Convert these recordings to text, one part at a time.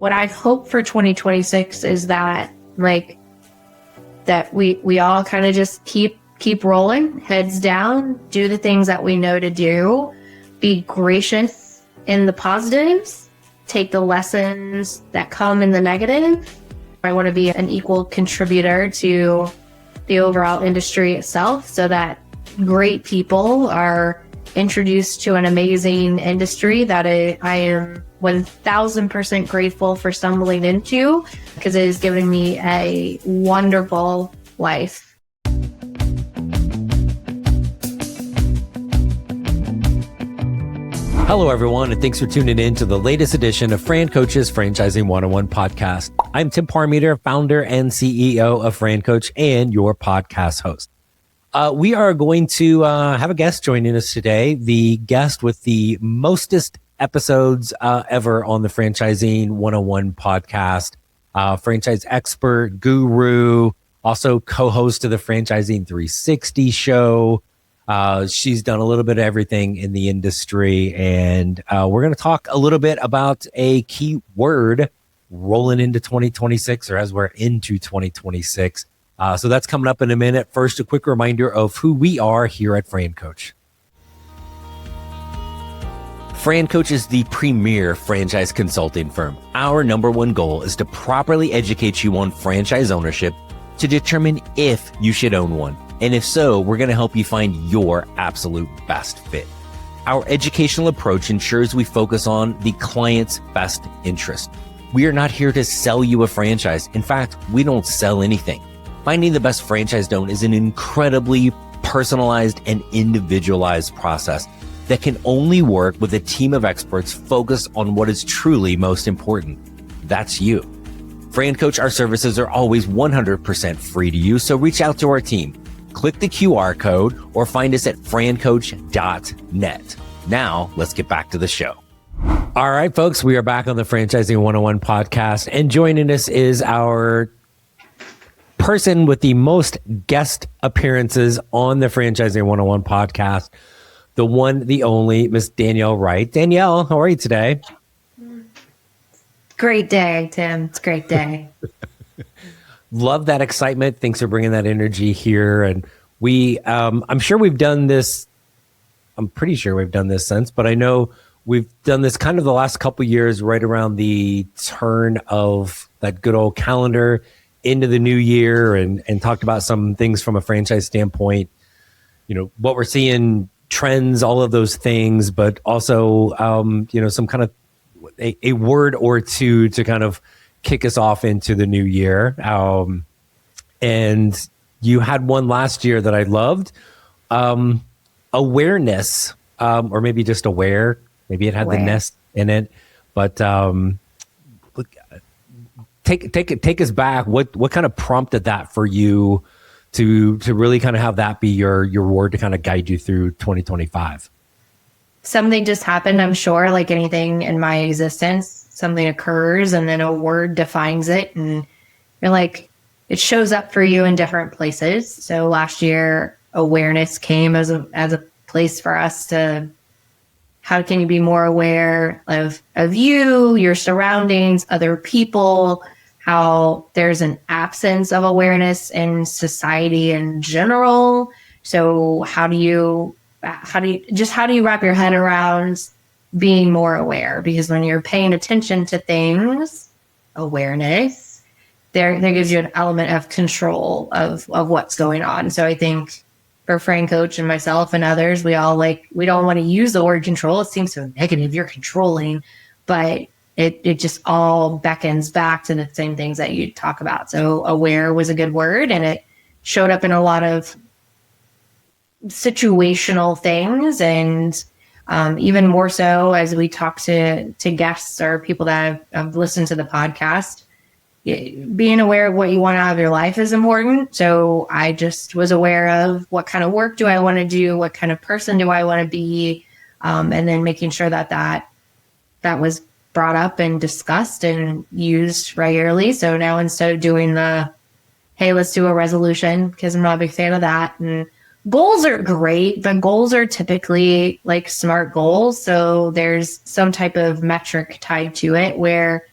what I hope for 2026 is that that we all kind of just keep rolling, heads down, do the things that we know to do, be gracious in the positives, take the lessons that come in the negative. I want to be an equal contributor to the overall industry itself so that great people are introduced to an amazing industry that I am 1000% grateful for stumbling into, because it is giving me a wonderful life. Hello, everyone, and thanks for tuning in to the latest edition of FranCoach's Franchising 101 podcast. I'm Tim Parmeter, founder and CEO of FranCoach and your podcast host. We are going to have a guest joining us today, the guest with the mostest episodes ever on the Franchising 101 podcast, franchise expert, guru, also co-host of the Franchising 360 show. She's done a little bit of everything in the industry, and we're going to talk a little bit about a key word rolling into 2026, or as we're into 2026. So that's coming up in a minute. First, a quick reminder of who we are here at FranCoach. FranCoach is the premier franchise consulting firm. Our number one goal is to properly educate you on franchise ownership to determine if you should own one. And if so, we're going to help you find your absolute best fit. Our educational approach ensures we focus on the client's best interest. We are not here to sell you a franchise. In fact, we don't sell anything. Finding the best franchise to own is an incredibly personalized and individualized process that can only work with a team of experts focused on what is truly most important. That's you. FranCoach, our services are always 100% free to use, so reach out to our team. Click the QR code or find us at francoach.net. Now, let's get back to the show. All right, folks, we are back on the Franchising 101 podcast, and joining us is our person with the most guest appearances on the Franchising 101 podcast, the one, the only, Miss Danielle Wright. Danielle, how are you today? Great day, Tim. It's a great day. Love that excitement. Thanks for bringing that energy here. And we, I'm sure we've done this. I'm pretty sure we've done this since, but I know we've done this kind of the last couple of years, right around the turn of that good old calendar into the new year, and talked about some things from a franchise standpoint, you know, what we're seeing, trends, all of those things, but also, you know, some kind of a word or two to kind of kick us off into the new year. And you had one last year that I loved, awareness, or maybe just aware, maybe it had the nest in it, but, take us back. What kind of prompted that for you to really kind of have that be your word to kind of guide you through 2025? Something just happened, I'm sure, like anything in my existence. Something occurs and then a word defines it, and you're like, it shows up for you in different places. So last year, awareness came as a place for us to, how can you be more aware of you, your surroundings, other people, how there's an absence of awareness in society in general. So how do you wrap your head around being more aware? Because when you're paying attention to things, awareness, there gives you an element of control of what's going on. So I think for FranCoach and myself and others, we don't want to use the word control. It seems so negative. You're controlling, but it just all beckons back to the same things that you talk about. So aware was a good word, and it showed up in a lot of situational things, and even more so as we talk to guests or people that have listened to the podcast. Being aware of what you want out of your life is important. So I just was aware of what kind of work do I want to do, what kind of person do I want to be, and then making sure that was brought up and discussed and used regularly. So now instead of doing hey, let's do a resolution, because I'm not a big fan of that. And goals are great, but goals are typically like SMART goals. So there's some type of metric tied to it where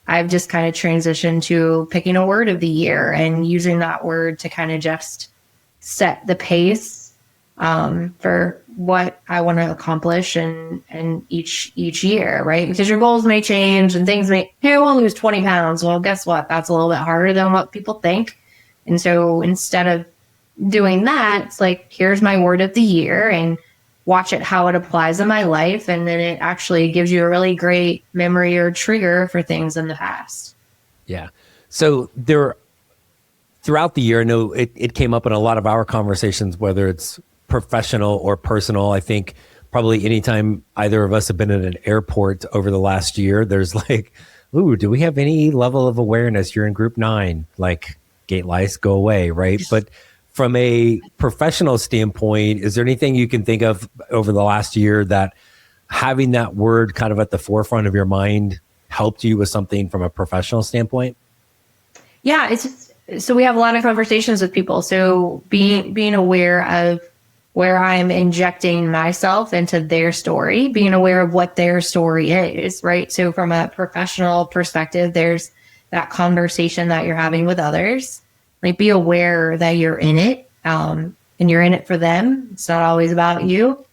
I've just kind of transitioned to picking a word of the year and using that word to kind of just set the pace for what I want to accomplish and each year, right? Because your goals may change and things may, hey, I want to lose 20 pounds. Well, guess what? That's a little bit harder than what people think. And so instead of doing that, it's like, here's my word of the year and watch it how it applies in my life. And then it actually gives you a really great memory or trigger for things in the past. Yeah. So throughout the year, I know it came up in a lot of our conversations, whether it's professional or personal. I think probably anytime either of us have been in an airport over the last year, there's like, ooh, do we have any level of awareness? You're in group 9, like gate lice, go away, right? But from a professional standpoint, is there anything you can think of over the last year that having that word kind of at the forefront of your mind helped you with something from a professional standpoint? Yeah, it's just, so we have a lot of conversations with people. So being aware of where I'm injecting myself into their story, being aware of what their story is, right? So from a professional perspective, there's that conversation that you're having with others. Like, be aware that you're in it, and you're in it for them. It's not always about you.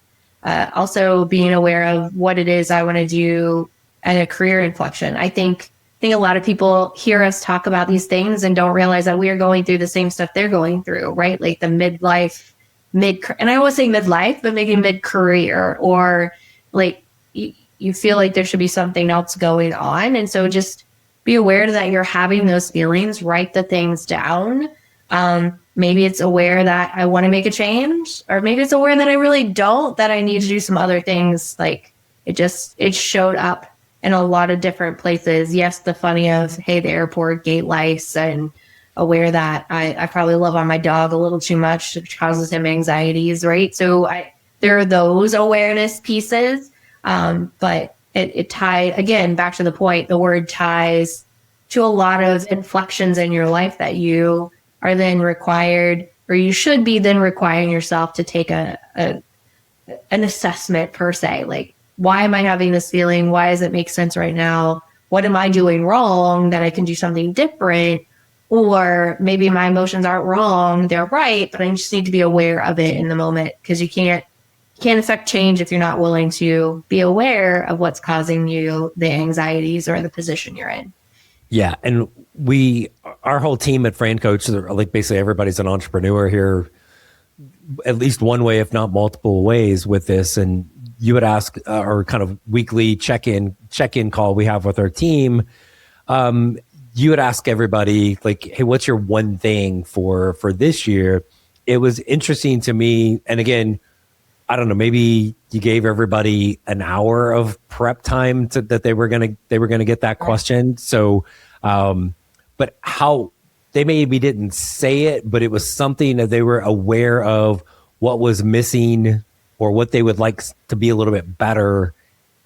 Also, being aware of what it is I want to do at a career inflection. I think a lot of people hear us talk about these things and don't realize that we are going through the same stuff they're going through, right? Like the midlife, and I always say midlife, but maybe mid-career, or like you feel like there should be something else going on. And so just be aware that you're having those feelings, write the things down. Maybe it's aware that I want to make a change, or maybe it's aware that I really don't, that I need to do some other things. Like it showed up in a lot of different places. Yes, the funny of, hey, the airport, gate lice, and aware that I probably love on my dog a little too much, which causes him anxieties, right? So there are those awareness pieces, but it tied, again, back to the point, the word ties to a lot of inflections in your life that you are then required, or you should be then requiring yourself to take an assessment per se. Like, why am I having this feeling? Why does it make sense right now? What am I doing wrong that I can do something different? Or maybe my emotions aren't wrong, they're right, but I just need to be aware of it in the moment, because you can't affect change if you're not willing to be aware of what's causing you the anxieties or the position you're in. Yeah. And our whole team at FranCoach, like basically everybody's an entrepreneur here, at least one way, if not multiple ways with this. And you would ask our kind of weekly check-in call we have with our team. You would ask everybody like, hey, what's your one thing for this year? It was interesting to me. And again, I don't know, maybe you gave everybody an hour of prep time that they were gonna get that question. So, but how they maybe didn't say it, but it was something that they were aware of what was missing or what they would like to be a little bit better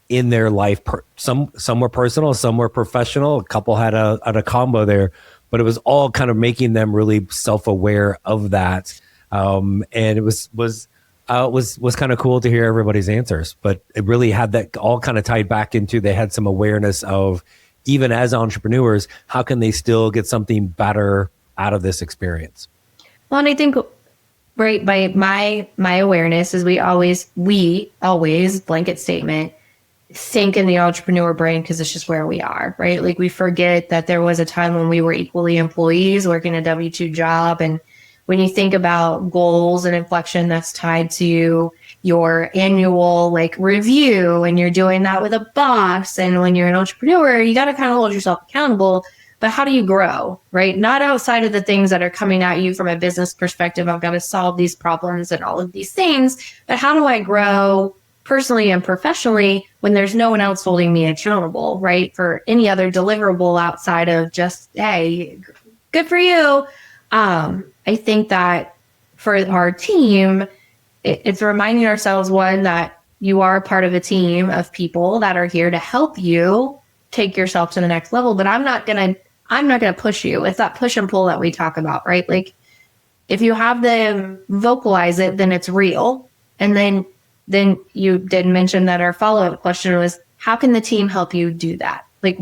in their life. Some were personal, some were professional. A couple had a combo there, but it was all kind of making them really self-aware of that. And it was kind of cool to hear everybody's answers, but it really had that all kind of tied back into, they had some awareness of, even as entrepreneurs, how can they still get something better out of this experience? Well, and I think, right, by my awareness is we always blanket statement, think in the entrepreneur brain, because it's just where we are, right? Like, we forget that there was a time when we were equally employees working a W-2 job. And when you think about goals and inflection, that's tied to your annual review, and you're doing that with a boss. And when you're an entrepreneur, you got to kind of hold yourself accountable. But how do you grow, right? Not outside of the things that are coming at you from a business perspective. I've got to solve these problems and all of these things. But how do I grow personally and professionally when there's no one else holding me accountable, right? For any other deliverable outside of just, hey, good for you. I think that for our team, it's reminding ourselves, one, that you are part of a team of people that are here to help you take yourself to the next level. But I'm not gonna push you. It's that push and pull that we talk about, right? Like, if you have them vocalize it, then it's real. And then you did mention that our follow-up question was, how can the team help you do that? Like,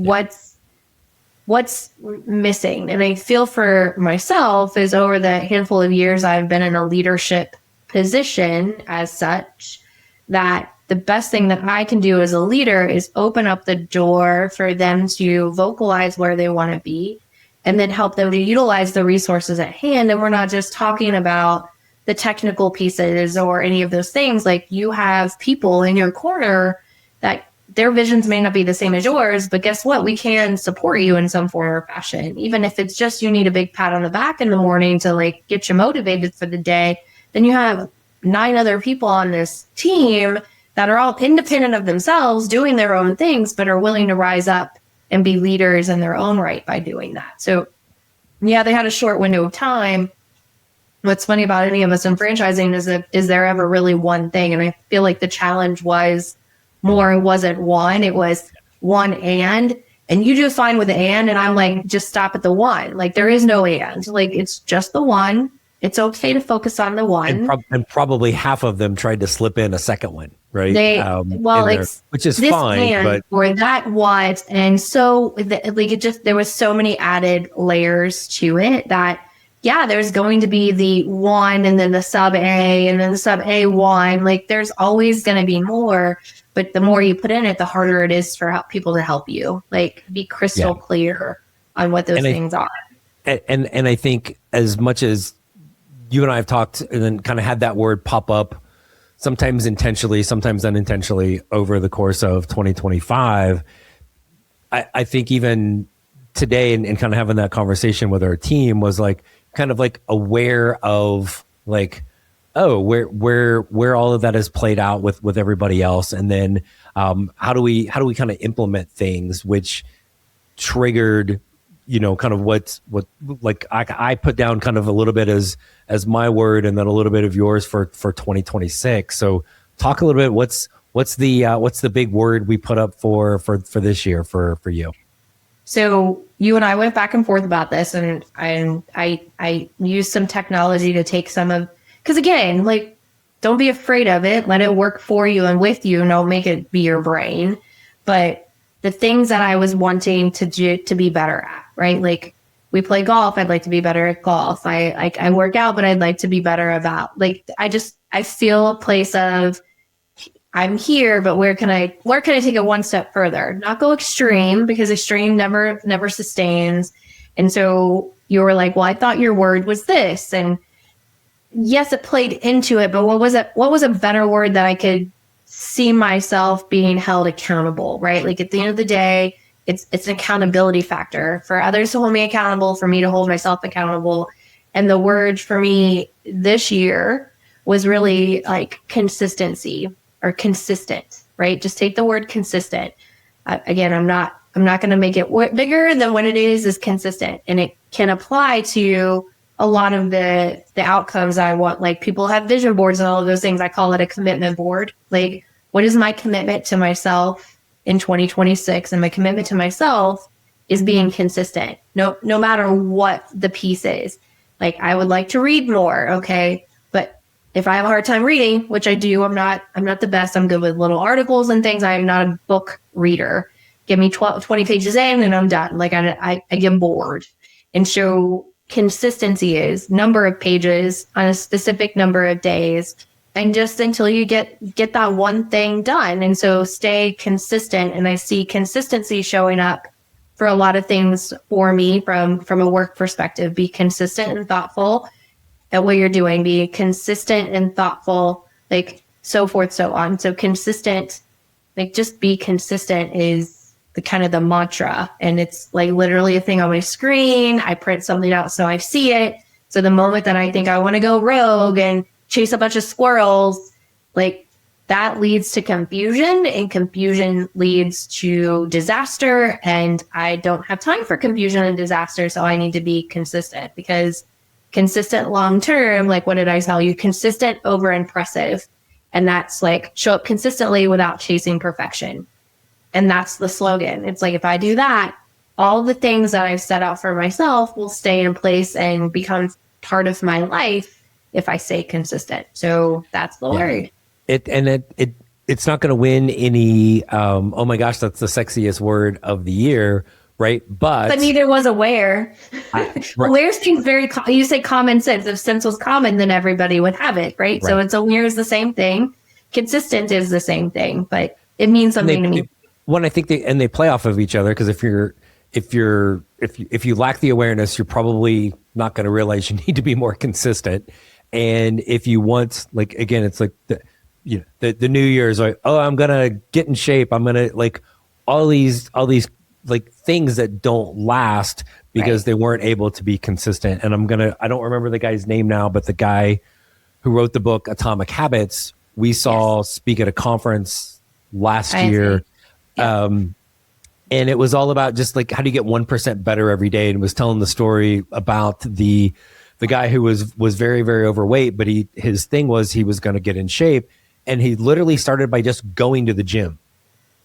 what's missing. And I feel for myself is over the handful of years I've been in a leadership position as such, that the best thing that I can do as a leader is open up the door for them to vocalize where they want to be and then help them to utilize the resources at hand. And we're not just talking about the technical pieces or any of those things. Like, you have people in your corner that their visions may not be the same as yours, but guess what? We can support you in some form or fashion. Even if it's just you need a big pat on the back in the morning to like get you motivated for the day, then you have 9 other people on this team that are all independent of themselves, doing their own things, but are willing to rise up and be leaders in their own right by doing that. So yeah, they had a short window of time. What's funny about any of us in franchising is that, is there ever really one thing? And I feel like the challenge was more, it wasn't one, it was one and you do fine with the and I'm like, just stop at the one. Like, there is no and, like, it's just the one. It's okay to focus on the one. And probably half of them tried to slip in a second one, right? Which is fine, but or that what, and so like it just, there was so many added layers to it that there's going to be the one and then the sub A and then the sub A1. Like, there's always going to be more, but the more you put in it, the harder it is for people to help you. Like, be crystal clear on what those things are. And I think as much as you and I have talked and then kind of had that word pop up, sometimes intentionally, sometimes unintentionally, over the course of 2025, I think even today and kind of having that conversation with our team was like, kind of like aware of like, oh, where all of that has played out with everybody else. And then how do we kind of implement things which triggered, kind of what like I put down kind of a little bit as my word and then a little bit of yours for 2026. So talk a little bit, what's the big word we put up for this year for you? So you and I went back and forth about this, and I used some technology to take some of, because again, like, don't be afraid of it. Let it work for you and with you, and don't make it be your brain. But the things that I was wanting to be better at, right? Like, we play golf. I'd like to be better at golf. I work out, but I'd like to be better about, like, I feel a place of, I'm here, but where can I take it one step further? Not go extreme, because extreme never sustains. And so you were like, well, I thought your word was this. And yes, it played into it, but what was a better word that I could see myself being held accountable, right? Like, at the end of the day, it's an accountability factor for others to hold me accountable, for me to hold myself accountable. And the word for me this year was really like consistency. Or consistent, right? Just take the word consistent. Again, I'm not going to make it bigger than what it is consistent. And it can apply to a lot of the outcomes I want. Like, people have vision boards and all of those things. I call it a commitment board. Like, what is my commitment to myself in 2026? And my commitment to myself is being consistent. No matter what the piece is. Like, I would like to read more. Okay. If I have a hard time reading, which I do, I'm not the best. I'm good with little articles and things. I am not a book reader. Give me 20 pages in and I'm done. Like, I get bored. And so consistency is number of pages on a specific number of days, and just until you get that one thing done. And so stay consistent. And I see consistency showing up for a lot of things for me from a work perspective. Be consistent and thoughtful at what you're doing, be consistent and thoughtful, like, so forth, so on. So consistent, like, just be consistent is the kind of the mantra. And it's like literally a thing on my screen. I print something out so I see it. So the moment that I think I want to go rogue and chase a bunch of squirrels, like, that leads to confusion, and confusion leads to disaster. And I don't have time for confusion and disaster. So I need to be consistent, because consistent long-term, like, what did I tell you? Consistent over impressive. And that's like, show up consistently without chasing perfection. And that's the slogan. It's like, if I do that, all the things that I've set out for myself will stay in place and become part of my life if I stay consistent. So that's the word. It's not going to win any, oh my gosh, that's the sexiest word of the year. right? But neither was aware. Right. Aware seems very, you say common sense. If sense was common, then everybody would have it, right? So it's aware is the same thing. Consistent is the same thing, but it means something to me. One, I think they play off of each other, because if you lack the awareness, you're probably not going to realize you need to be more consistent. And if you want, like, again, it's like the New Year's, like, oh, I'm gonna get in shape. I'm gonna, like, all these like things that don't last because they weren't able to be consistent. And I don't remember the guy's name now, but the guy who wrote the book Atomic Habits, we saw speak at a conference last year. And it was all about just like, how do you get 1% better every day? And was telling the story about the guy who was very, very overweight, but his thing was he was going to get in shape. And he literally started by just going to the gym,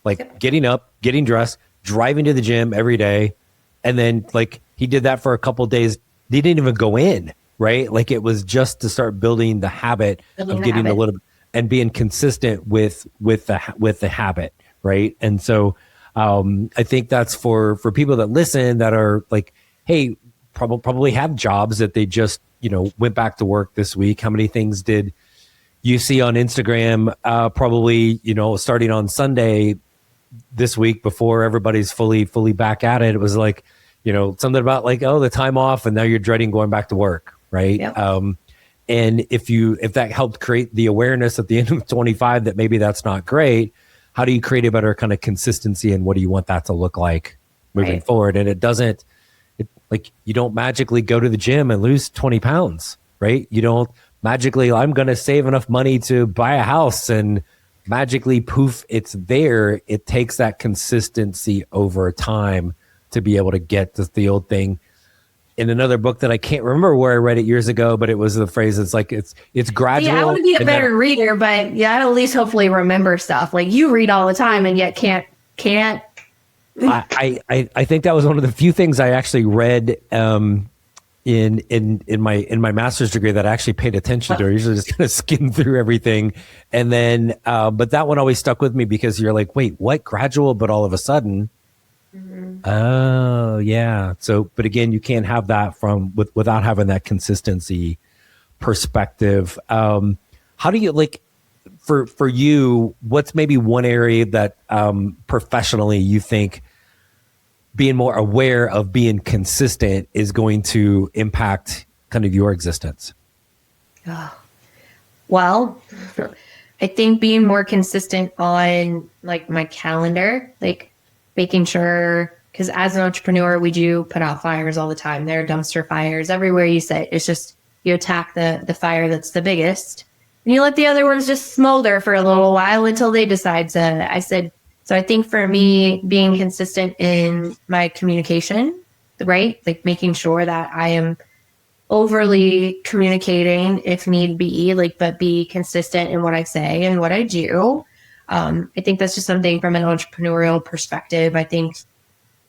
like getting up, getting dressed, driving to the gym every day. And then, like, he did that for a couple of days. He didn't even go in, right? Like, it was just to start building the habit of getting a little, and being consistent with the habit. Right. And so I think that's for people that listen, that are like, hey, probably have jobs that they just, went back to work this week. How many things did you see on Instagram, probably, starting on Sunday this week before everybody's fully back at it? It was like, something about like, oh, the time off, and now you're dreading going back to work. Right. Yep. And if that helped create the awareness at the end of 25 that maybe that's not great, how do you create a better kind of consistency, and what do you want that to look like moving forward? And you don't magically go to the gym and lose 20 pounds, right? You don't magically, I'm going to save enough money to buy a house, and magically poof, it's there. It takes that consistency over time to be able to get the old thing. In another book that I can't remember where I read it years ago, but it was the phrase, it's like, it's gradual. Yeah, I want to be a better reader, but I at least hopefully remember stuff. Like, you read all the time and yet can't. I think that was one of the few things I actually read in my master's degree that I actually paid attention to. I usually just kind of skim through everything. And then, but that one always stuck with me, because you're like, wait, what? Gradual, but all of a sudden, oh yeah. So, but again, you can't have that without having that consistency perspective. How do you, like, for you, what's maybe one area that professionally you think being more aware of being consistent is going to impact kind of your existence? Well, I think being more consistent on, like, my calendar, like making sure, because as an entrepreneur, we do put out fires all the time. There are dumpster fires everywhere you sit. It's just, you attack the fire that's the biggest, and you let the other ones just smolder for a little while until they decide to. So I think for me, being consistent in my communication, right? Like making sure that I am overly communicating if need be, like, but be consistent in what I say and what I do. I think that's just something from an entrepreneurial perspective. I think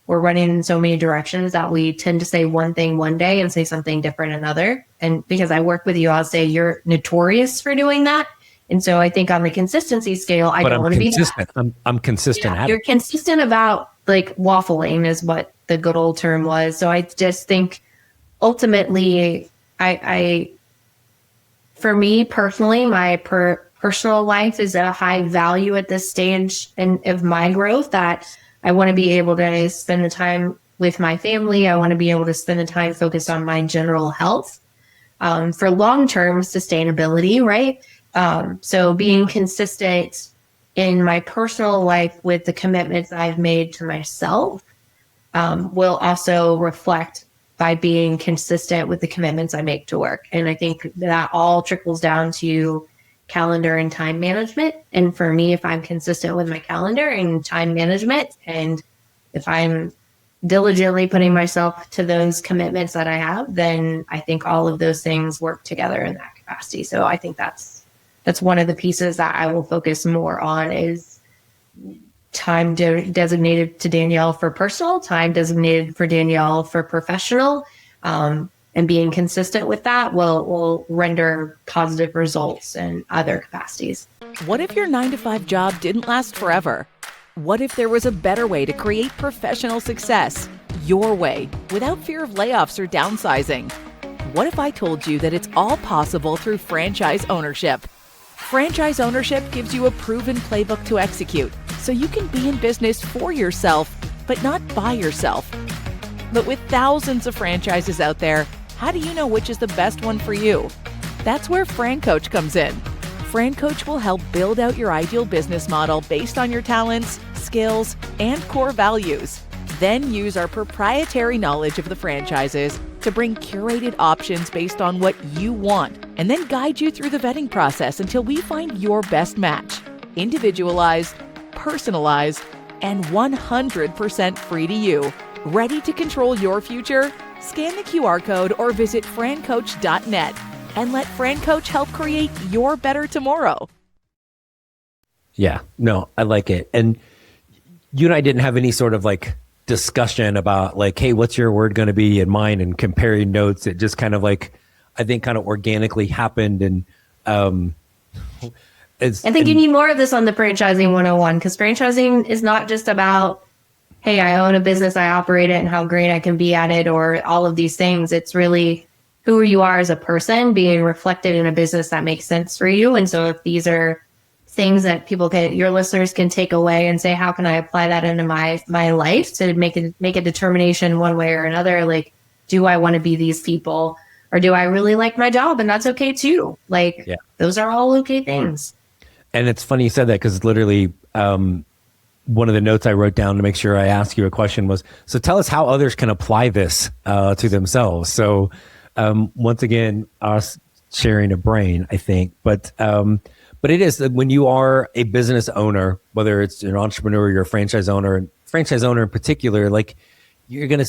we're running in so many directions that we tend to say one thing one day and say something different another. And because I work with you, I'll say you're notorious for doing that. And so I think on the consistency scale, I don't want to be consistent. I'm consistent. You're consistent about, like, waffling is what the good old term was. So I just think ultimately, for me personally, my personal life is a high value at this stage of my growth, that I want to be able to spend the time with my family. I want to be able to spend the time focused on my general health for long-term sustainability, right? So being consistent in my personal life with the commitments I've made to myself will also reflect by being consistent with the commitments I make to work. And I think that all trickles down to calendar and time management. And for me, if I'm consistent with my calendar and time management, and if I'm diligently putting myself to those commitments that I have, then I think all of those things work together in that capacity. So I think that's one of the pieces that I will focus more on, is time designated to Danielle for personal, time designated for Danielle for professional, and being consistent with that will render positive results in other capacities. What if your 9-to-5 job didn't last forever? What if there was a better way to create professional success? Your way, without fear of layoffs or downsizing? What if I told you that it's all possible through franchise ownership? Franchise ownership gives you a proven playbook to execute, so you can be in business for yourself, but not by yourself. But with thousands of franchises out there, how do you know which is the best one for you? That's where FranCoach comes in. FranCoach will help build out your ideal business model based on your talents, skills, and core values. Then use our proprietary knowledge of the franchises to bring curated options based on what you want, and then guide you through the vetting process until we find your best match. Individualized, personalized, and 100% free to you. Ready to control your future? Scan the QR code or visit francoach.net and let FranCoach help create your better tomorrow. Yeah, no, I like it. And you and I didn't have any sort of like discussion about like, hey, what's your word going to be and mine, and comparing notes. It just kind of like, I think kind of organically happened. And I think you need more of this on the franchising 101, because franchising is not just about, hey, I own a business, I operate it, and how great I can be at it, or all of these things. It's really who you are as a person being reflected in a business that makes sense for you. And so if these are things that your listeners can take away and say, how can I apply that into my life to make a determination one way or another? Like, do I want to be these people, or do I really like my job? And that's okay too. Like, those are all okay things. And it's funny you said that, because literally one of the notes I wrote down to make sure I ask you a question was, so tell us how others can apply this to themselves. So once again, us sharing a brain, I think, but it is that when you are a business owner, whether it's an entrepreneur, you're a franchise owner in particular, like we can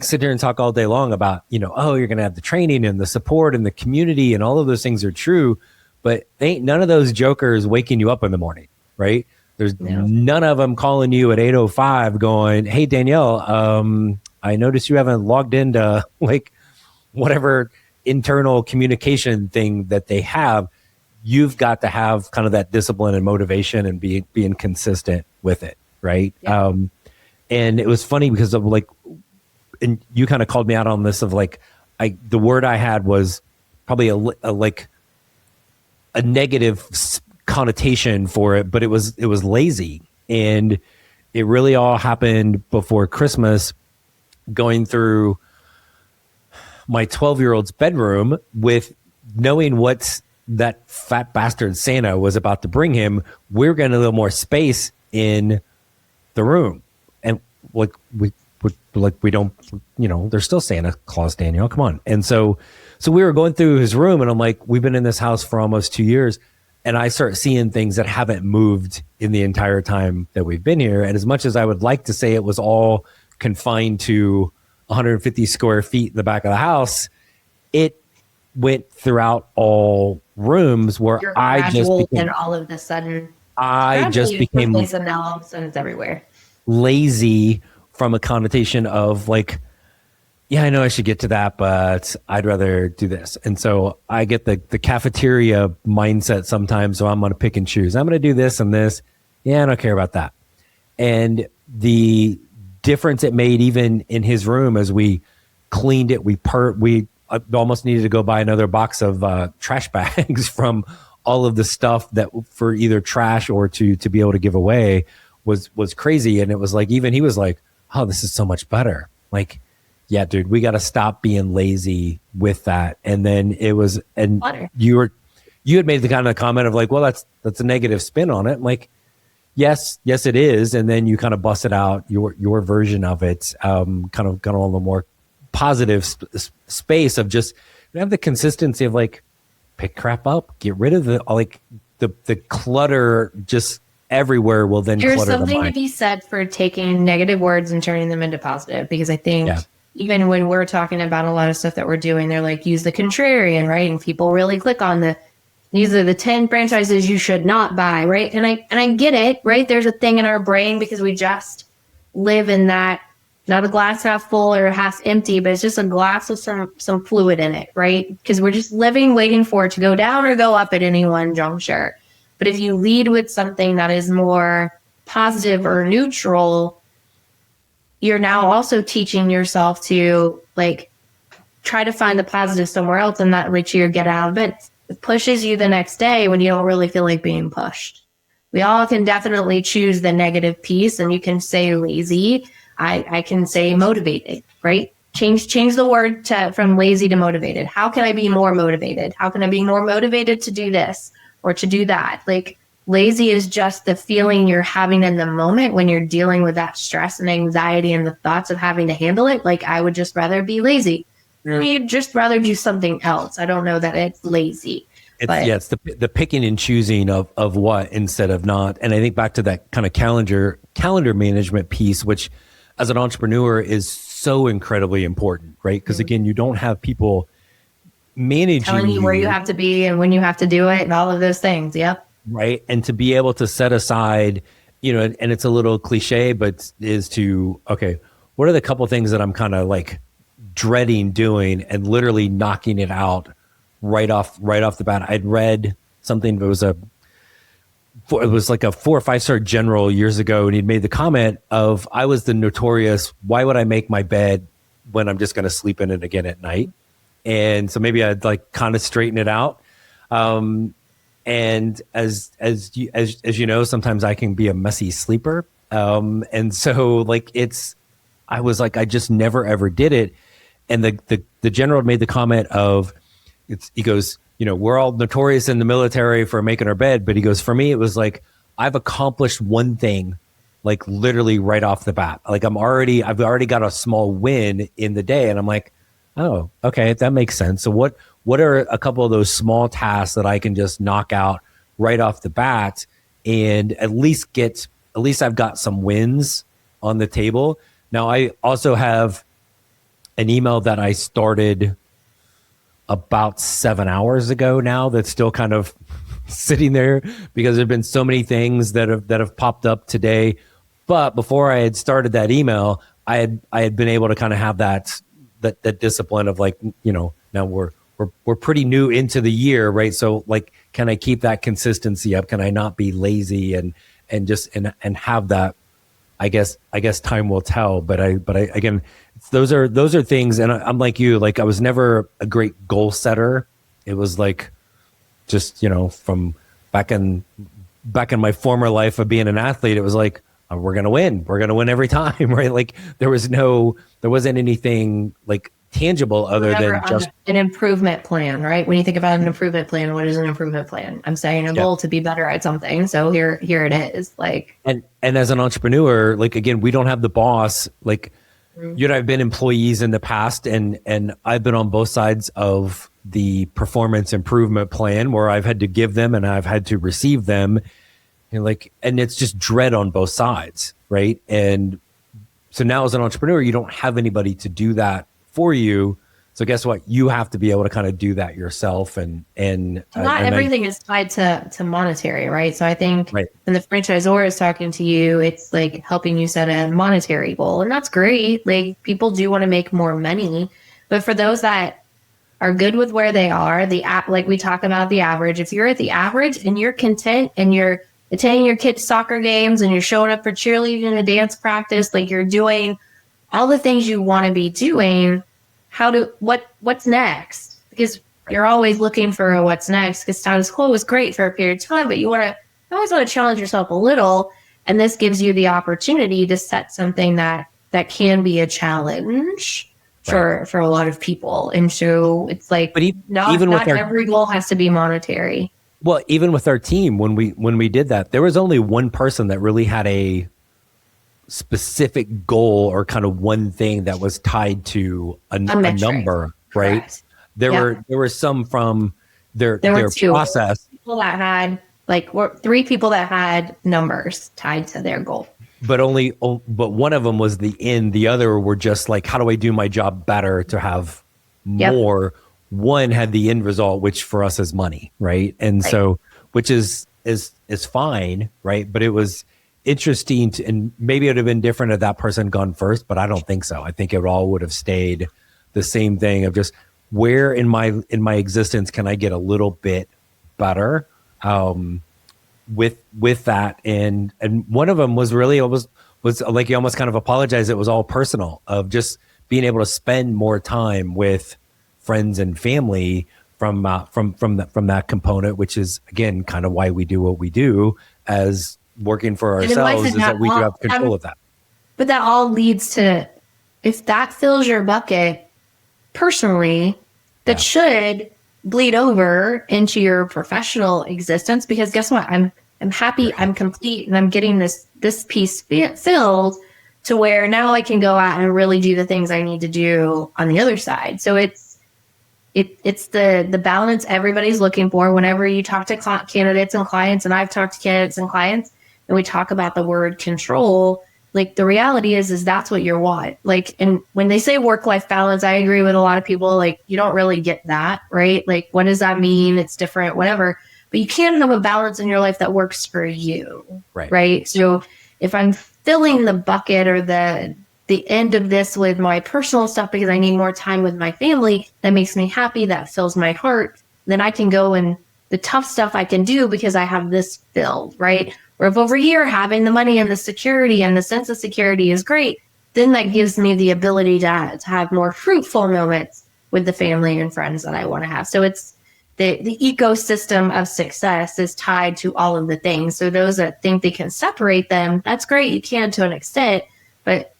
sit here and talk all day long about, you're going to have the training and the support and the community, and all of those things are true, but ain't none of those jokers waking you up in the morning, right? There's none of them calling you at 8:05 going, hey, Danielle, I noticed you haven't logged into like whatever internal communication thing that they have. You've got to have kind of that discipline and motivation and being consistent with it, right? Yeah. And it was funny because of like, and you kind of called me out on this of like, the word I had was probably a negative connotation for it, but it was lazy. And it really all happened before Christmas, going through my 12-year-old's bedroom with knowing what's that fat bastard Santa was about to bring him. We're getting a little more space in the room, and we don't, there's still Santa Claus, Danielle, come on. And so we were going through his room, and I'm like, we've been in this house for almost 2 years, and I start seeing things that haven't moved in the entire time that we've been here. And as much as I would like to say it was all confined to 150 square feet in the back of the house, it went throughout all rooms where I just became, and all of a sudden became and now all of a sudden it's everywhere. Lazy, from a connotation of like, yeah, I know I should get to that, but I'd rather do this. And so I get the cafeteria mindset sometimes. So I'm going to pick and choose. I'm going to do this and this. Yeah, I don't care about that. And the difference it made even in his room as we cleaned it, we almost needed to go buy another box of trash bags from all of the stuff that for either trash or to be able to give away was crazy. And it was like, even he was like, oh, this is so much better. Like, yeah, dude, we got to stop being lazy with that. And then it was, and you had made the kind of comment of like, well, that's a negative spin on it. I'm like, yes, it is. And then you kind of busted out your version of it, kind of on a more positive space of just have the consistency of like, pick crap up, get rid of the clutter just everywhere will then There's clutter the mind. There's something to be said for taking negative words and turning them into positive, because I think even when we're talking about a lot of stuff that we're doing, they're like, use the contrarian, right? And people really click on these are the 10 franchises you should not buy, right? And I get it, right? There's a thing in our brain because we just live in that, not a glass half full or half empty, but it's just a glass with some fluid in it, right? Because we're just living, waiting for it to go down or go up at any one juncture. But if you lead with something that is more positive or neutral, you're now also teaching yourself to like try to find the positive somewhere else and not reach your get out of bed. It pushes you the next day when you don't really feel like being pushed. We all can definitely choose the negative piece, and you can say lazy. I can say motivated, right? Change the word from lazy to motivated. How can I be more motivated? How can I be more motivated to do this or to do that? Like, lazy is just the feeling you're having in the moment when you're dealing with that stress and anxiety and the thoughts of having to handle it. Like, I would just rather be lazy. You'd just rather do something else. I don't know that it's lazy. It's the picking and choosing of what instead of not. And I think back to that kind of calendar management piece, which as an entrepreneur is so incredibly important, right? Because again, you don't have people managing telling you where you have to be and when you have to do it and all of those things. Yep. Right. And to be able to set aside, and it's a little cliche, but is to, okay, what are the couple things that I'm kind of like dreading doing and literally knocking it out right off the bat. I'd read something that it was like a 4 or 5 star general years ago, and he'd made the comment of, I was the notorious, why would I make my bed when I'm just going to sleep in it again at night? And so maybe I'd like kind of straighten it out. And as you know, sometimes I can be a messy sleeper. And so like I was like, I just never ever did it. And the general made the comment of, he goes, we're all notorious in the military for making our bed, but he goes, for me, it was like, I've accomplished one thing, like literally right off the bat. Like I've already got a small win in the day. And I'm like, oh, okay, that makes sense. So what are a couple of those small tasks that I can just knock out right off the bat and at least I've got some wins on the table. Now I also have an email that I started about 7 hours ago now that's still kind of sitting there because there've been so many things that have popped up today. But before I had started that email, I had been able to kind of have that discipline of like, now we're pretty new into the year, right? So like, can I keep that consistency up? Can I not be lazy and have that? I guess time will tell, but I again, those are things. And I'm like you, like I was never a great goal setter. It was like, just, from back in my former life of being an athlete, it was like, we're going to win every time. Right. Like there wasn't anything like tangible other than just an improvement plan, right? When you think about an improvement plan, what is an improvement plan? I'm setting a goal to be better at something. So here it is. Like, and as an entrepreneur, like, again, we don't have the boss, like you and I've been employees in the past and I've been on both sides of the performance improvement plan where I've had to give them and I've had to receive them. And it's just dread on both sides. Right. And so now as an entrepreneur, you don't have anybody to do that for you. So guess what? You have to be able to kind of do that yourself. And not everything is tied to monetary, right? So I think when the franchisor is talking to you, it's like helping you set a monetary goal. And that's great. Like people do want to make more money. But for those that are good with where they are, like we talk about the average, if you're at the average and you're content and you're attending your kids' soccer games and you're showing up for cheerleading and dance practice, like you're doing all the things you want to be doing, what's next? Because you're always looking for what's next, because status quo is great for a period of time, but you always want to challenge yourself a little. And this gives you the opportunity to set something that can be a challenge for a lot of people. And so it's like, but not every goal has to be monetary. Well, even with our team, when we did that, there was only one person that really had a specific goal or kind of one thing that was tied to a number, right? Correct. There were some from their process. People that had three people that had numbers tied to their goal. But one of them was the end. The other were just like, how do I do my job better to have more? One had the end result, which for us is money, right? And so, which is fine, right? But it was interesting and maybe it would have been different if that person gone first, but I don't think so. I think it all would have stayed the same thing of just where in my existence can I get a little bit better? with that, and one of them was really was like, you almost kind of apologized. It was all personal, of just being able to spend more time with friends and family from that component, which is again kind of why we do what we do as working for ourselves, is that we do have control of that. But that all leads to, if that fills your bucket personally, that should bleed over into your professional existence, because guess what? I'm happy, I'm complete, and I'm getting this piece filled to where now I can go out and really do the things I need to do on the other side. So it's the balance everybody's looking for. Whenever you talk to candidates and clients, and I've talked to candidates and clients, and we talk about the word control, like the reality is that's what you want. Like, and when they say work-life balance, I agree with a lot of people, like, you don't really get that, right? Like, what does that mean? It's different, whatever. But you can have a balance in your life that works for you, right? So if I'm filling the bucket or the end of this with my personal stuff because I need more time with my family, that makes me happy, that fills my heart, then I can go, and the tough stuff I can do because I have this filled, right? Or if over here having the money and the security and the sense of security is great, then that gives me the ability to have more fruitful moments with the family and friends that I want to have. So it's the ecosystem of success is tied to all of the things. So those that think they can separate them, that's great. You can to an extent, but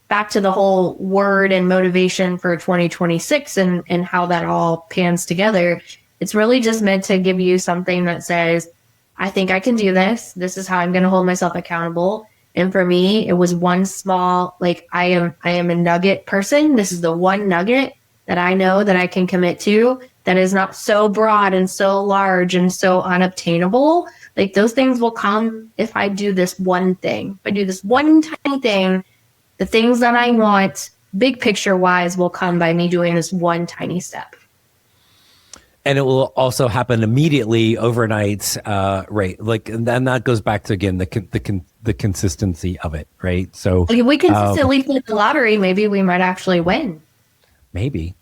back to the whole word and motivation for 2026 and how that all pans together, it's really just meant to give you something that says, I think I can do this. This is how I'm going to hold myself accountable. And for me, it was one small, like, I am a nugget person. This is the one nugget that I know that I can commit to that is not so broad and so large and so unobtainable. Like, those things will come if I do this one thing. If I do this one tiny thing, the things that I want, big picture wise, will come by me doing this one tiny step. And it will also happen immediately, overnight, right? Like, and then that goes back to, again, the consistency of it, right? So like, if we consistently play the lottery, maybe we might actually win. Maybe.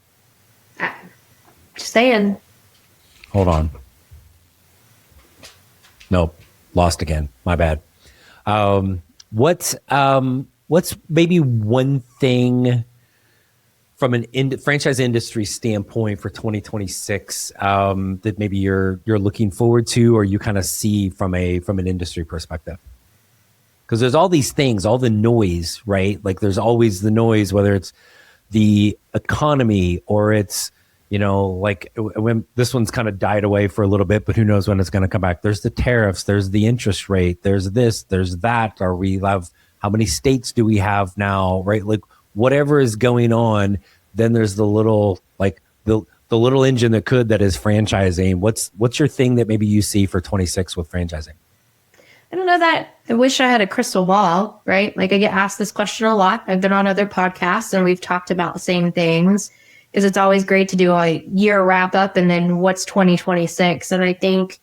Just saying. Hold on. Nope, lost again. My bad. What's maybe one thing from an franchise industry standpoint for 2026 that maybe you're looking forward to, or you kind of see from an industry perspective? Because there's all these things, all the noise, right? Like, there's always the noise, whether it's the economy or it's, like, when this one's kind of died away for a little bit, but who knows when it's going to come back. There's the tariffs, there's the interest rate, there's this, there's that. How many states do we have now, right? Like, whatever is going on, then there's the little, like, the little engine that is franchising. What's your thing that maybe you see for 26 with franchising? I don't know that. I wish I had a crystal ball, right? Like, I get asked this question a lot. I've been on other podcasts and we've talked about the same things, because it's always great to do a year wrap up and then what's 2026. And I think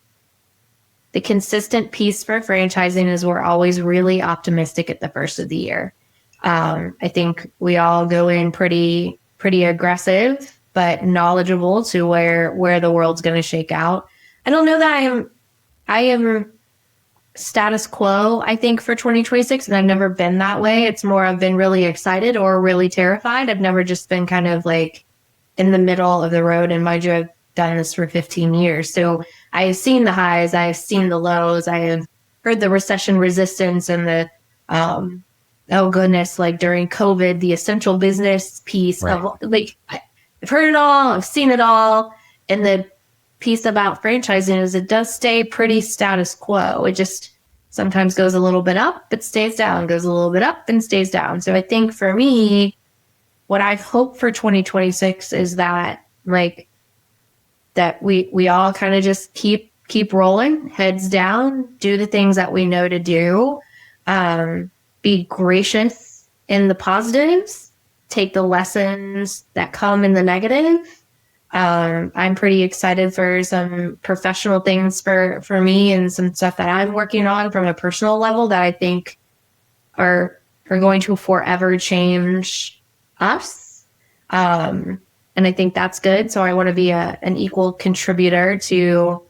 the consistent piece for franchising is we're always really optimistic at the first of the year. I think we all go in pretty aggressive, but knowledgeable to where the world's going to shake out. I don't know that I am status quo, I think, for 2026, and I've never been that way. It's more I've been really excited or really terrified. I've never just been kind of like in the middle of the road. And mind you, I've done this for 15 years. So I have seen the highs, I have seen the lows, I have heard the recession resistance and the, oh goodness, like during COVID, the essential business piece of, like, I've heard it all, I've seen it all. And the piece about franchising is it does stay pretty status quo. It just sometimes goes a little bit up, but stays down, goes a little bit up and stays down. So I think for me, what I hope for 2026 is that, like, that we all kind of just keep rolling, heads down, do the things that we know to do, be gracious in the positives, take the lessons that come in the negative. I'm pretty excited for some professional things for me and some stuff that I'm working on from a personal level that I think are going to forever change us. And I think that's good. So I want to be an equal contributor to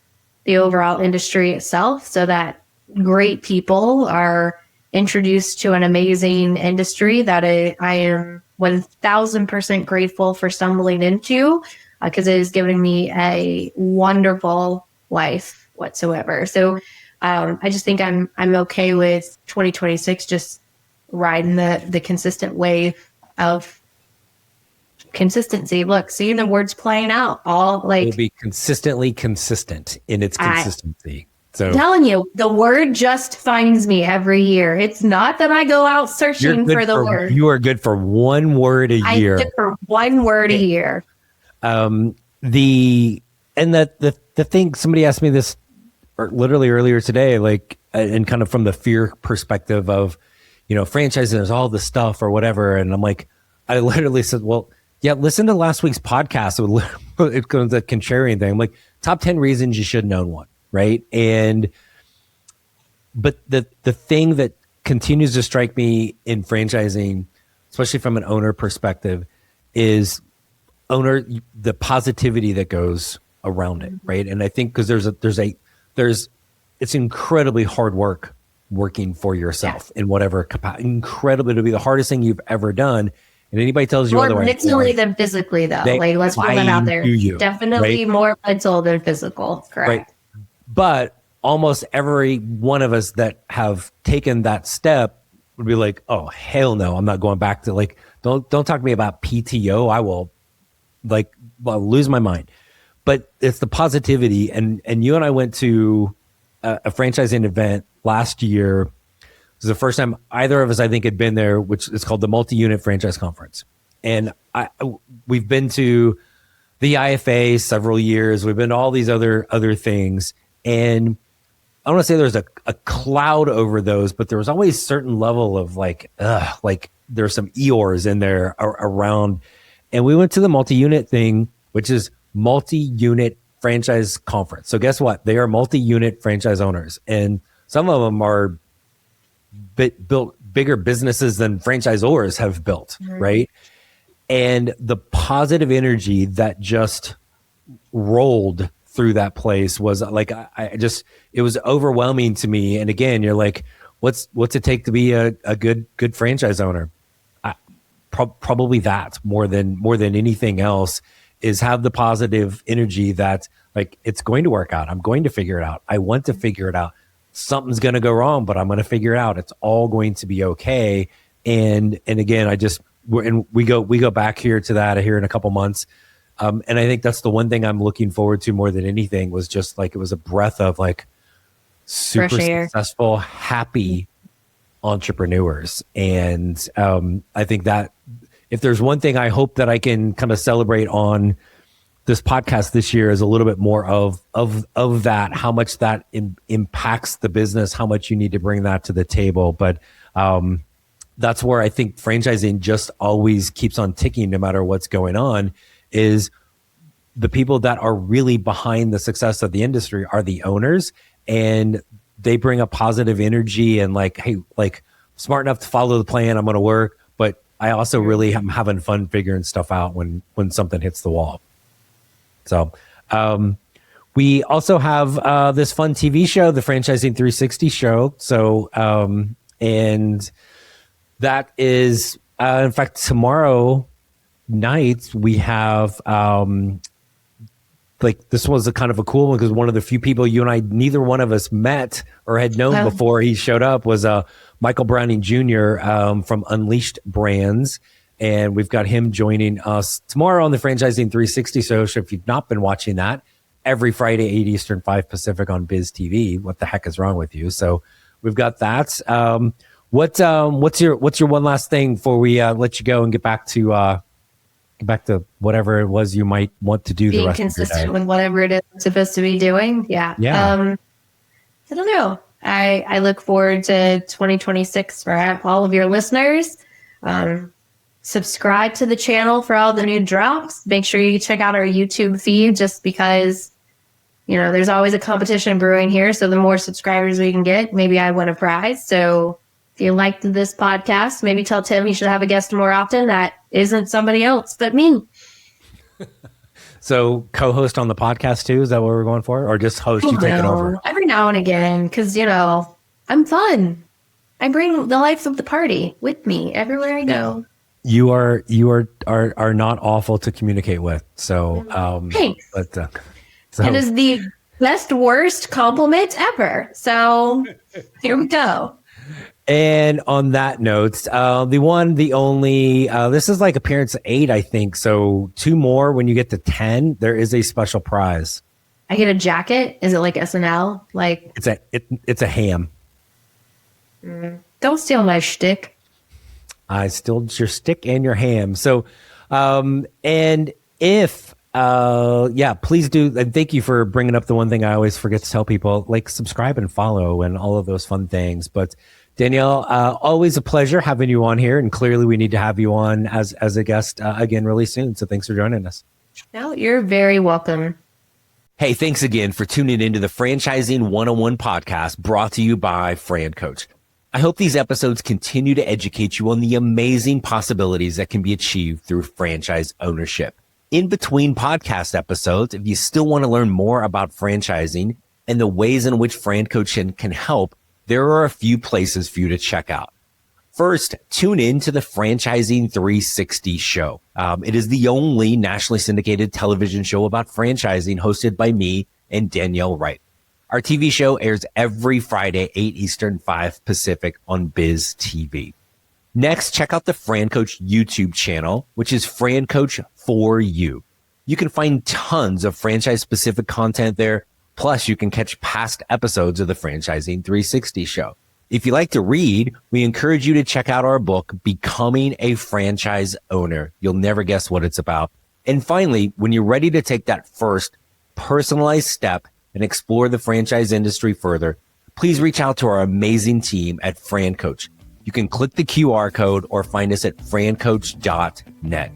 the overall industry itself, so that great people are introduced to an amazing industry that I am 1000% grateful for stumbling into, because it is giving me a wonderful life whatsoever. So I just think I'm okay with 2026 just riding the consistent wave of consistency. Look, seeing the words playing out, all like It'll be consistently consistent in its consistency. I'm telling you, the word just finds me every year. It's not that I go out searching for the word. You are good for one word a year. I'm good for one word a year. The thing, somebody asked me this literally earlier today, like, and kind of from the fear perspective of, franchising is all the stuff or whatever. And I'm like, I literally said, well, yeah, listen to last week's podcast. It goes the contrarian thing. I'm like, top 10 reasons you shouldn't own one. Right. But the thing that continues to strike me in franchising, especially from an owner perspective, is the positivity that goes around it. Right. And I think because it's incredibly hard working for yourself in whatever capacity. Incredibly, it'll be the hardest thing you've ever done. And anybody tells you more otherwise. More mentally than physically, though. Let's put that out there. Definitely more mental than physical. Correct. Right. But almost every one of us that have taken that step would be like, oh, hell no, I'm not going back to don't talk to me about PTO. I will I'll lose my mind. But it's the positivity. And you and I went to a franchising event last year. It was the first time either of us, I think, had been there, which is called the Multi-Unit Franchise Conference. And we've been to the IFA several years. We've been to all these other things. And I don't want to say there's a cloud over those, but there was always a certain level of there's some Eeyores in there around. And we went to the multi-unit thing, which is multi-unit franchise conference. So guess what? They are multi-unit franchise owners. And some of them are built bigger businesses than franchisors have built, right? And the positive energy that just rolled through that place was like, it was overwhelming to me. And again, you're like, what's it take to be a good franchise owner? Probably that more than anything else is have the positive energy that it's going to work out. I'm going to figure it out. I want to figure it out. Something's going to go wrong, but I'm going to figure it out. It's all going to be okay. And again, we go back here to that here in a couple months. And I think that's the one thing I'm looking forward to more than anything was just it was a breath of super successful, happy entrepreneurs. And I think that if there's one thing I hope that I can kind of celebrate on this podcast this year is a little bit more of that, how much that impacts the business, how much you need to bring that to the table. But that's where I think franchising just always keeps on ticking no matter what's going on. Is the people that are really behind the success of the industry are the owners, and they bring a positive energy and hey, smart enough to follow the plan. I'm going to work, but I also really am having fun figuring stuff out when something hits the wall. So we also have this fun TV show, the Franchising 360 show. So and that is in fact tomorrow night we have this was a kind of a cool one because one of the few people you and I, neither one of us met or had known before he showed up was Michael Browning Jr. From Unleashed Brands. And we've got him joining us tomorrow on the Franchising 360 show. So if you've not been watching that, every Friday, 8 Eastern, 5 Pacific on Biz TV. What the heck is wrong with you? So we've got that. What's your one last thing before we let you go and get back to whatever it was you might want to do the rest of your day? Being consistent with whatever it is I'm supposed to be doing. Yeah. I don't know. I look forward to 2026 for all of your listeners. Subscribe to the channel for all the new drops. Make sure you check out our YouTube feed just because, there's always a competition brewing here. So the more subscribers we can get, maybe I win a prize. So if you liked this podcast, maybe tell Tim he should have a guest more often that isn't somebody else but me. So co-host on the podcast too? Is that what we're going for? Or just host, you take it over? Every now and again, because, I'm fun. I bring the life of the party with me everywhere I go. You are not awful to communicate with. So, Thanks. But, It is the best, worst compliment ever. So here we go. And on that note, the one, the only, this is like appearance 8, I think. So 2 more. When you get to 10, there is a special prize. I get a jacket. Is it like SNL? Like It's a ham. Don't steal my shtick. I stilled your stick and your ham. So, and if, please do. And thank you for bringing up the one thing I always forget to tell people, like subscribe and follow and all of those fun things. But Danielle, always a pleasure having you on here. And clearly we need to have you on as a guest again really soon. So thanks for joining us. No, you're very welcome. Hey, thanks again for tuning into the Franchising 101 podcast brought to you by FranCoach. I hope these episodes continue to educate you on the amazing possibilities that can be achieved through franchise ownership. In between podcast episodes, if you still want to learn more about franchising and the ways in which FranCoach can help, there are a few places for you to check out. First, tune in to the Franchising 360 show. It is the only nationally syndicated television show about franchising hosted by me and Danielle Wright. Our TV show airs every Friday, 8 Eastern, 5 Pacific on Biz TV. Next, check out the FranCoach YouTube channel, which is FranCoach for You. You can find tons of franchise-specific content there. Plus, you can catch past episodes of the Franchising 360 show. If you like to read, we encourage you to check out our book, Becoming a Franchise Owner. You'll never guess what it's about. And finally, when you're ready to take that first personalized step and explore the franchise industry further, please reach out to our amazing team at FranCoach. You can click the QR code or find us at francoach.net.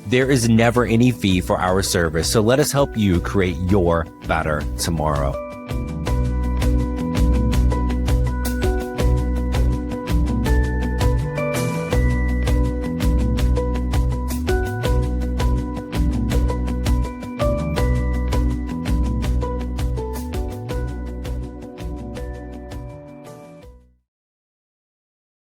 There is never any fee for our service, so let us help you create your better tomorrow.